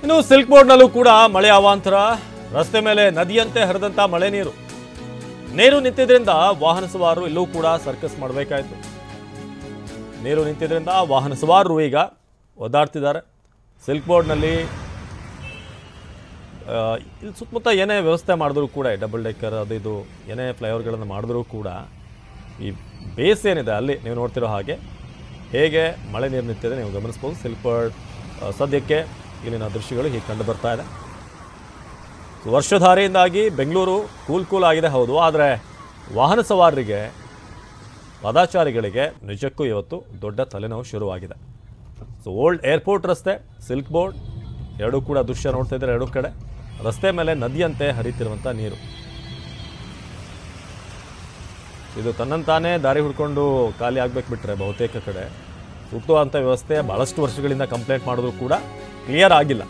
ಇನ್ನು ಸಿಲ್ಕ್ ಬೋರ್ಡ್ನಲ್ಲೂ ಕೂಡ ಮಳೆ ಅವಾಂತರ. ರಸ್ತೆ ಮೇಲೆ ನದಿಯಂತೆ ಹರಿದಂತ ಮಳೆ ನೀರು ನಿಂತಿದ್ರಿಂದ ವಾಹನ ಸವಾರರು ಇಲ್ಲೂ ಕೂಡ ಸರ್ಕಸ್ ಮಾಡಬೇಕಾಯಿತು. ನೀರು ನಿಂತಿದ್ರಿಂದ ವಾಹನ ಸವಾರರು ಈಗ ಒದ್ದಾಡ್ತಿದ್ದಾರೆ. ಸಿಲ್ಕ್ ಬೋರ್ಡ್ನಲ್ಲಿ ಇಲ್ಲಿ ಸುತ್ತಮುತ್ತ ಏನೇ ವ್ಯವಸ್ಥೆ ಮಾಡಿದ್ರೂ ಕೂಡ ಡಬಲ್ ಡೆಕ್ಕರ್ ಅದು ಇದು ಏನೇ ಫ್ಲೈಓವರ್ಗಳನ್ನು ಮಾಡಿದ್ರೂ ಕೂಡ ಈ ಬೇಸ್ ಏನಿದೆ ಅಲ್ಲಿ ನೀವು ನೋಡ್ತಿರೋ ಹಾಗೆ ಹೇಗೆ ಮಳೆ ನೀರು ನಿಂತಿದೆ ನೀವು ಗಮನಿಸ್ಬೋದು. ಸಿಲ್ಕ್ ಬೋರ್ಡ್ ಸದ್ಯಕ್ಕೆ ಇಲ್ಲಿನ ದೃಶ್ಯಗಳು ಹೀಗೆ ಕಂಡು ಬರ್ತಾ ಇದೆ. ವರ್ಷಧಾರೆಯಿಂದಾಗಿ ಬೆಂಗಳೂರು ಕೂಲ್ ಆಗಿದೆ ಹೌದು, ಆದರೆ ವಾಹನ ಸವಾರರಿಗೆ ಪಾದಾಚಾರಿಗಳಿಗೆ ನಿಜಕ್ಕೂ ಇವತ್ತು ದೊಡ್ಡ ತಲೆನೋವು ಶುರುವಾಗಿದೆ. ಓಲ್ಡ್ ಏರ್ಪೋರ್ಟ್ ರಸ್ತೆ, ಸಿಲ್ಕ್ ಬೋರ್ಡ್ ಎರಡೂ ಕೂಡ ದೃಶ್ಯ ನೋಡ್ತಾ ಇದ್ದಾರೆ. ಎರಡೂ ಕಡೆ ರಸ್ತೆ ಮೇಲೆ ನದಿಯಂತೆ ಹರಿತಿರುವಂಥ ನೀರು. ಇದು ತನ್ನಂತಾನೇ ದಾರಿ ಹುಡ್ಕೊಂಡು ಖಾಲಿ ಆಗ್ಬೇಕು ಬಿಟ್ಟರೆ ಬಹುತೇಕ ಕಡೆ ಸೂಕ್ತವಾದಂಥ ವ್ಯವಸ್ಥೆ ಭಾಳಷ್ಟು ವರ್ಷಗಳಿಂದ ಕಂಪ್ಲೇಂಟ್ ಮಾಡಿದ್ರು ಕೂಡ ಕ್ಲಿಯರ್ ಆಗಿಲ್ಲ.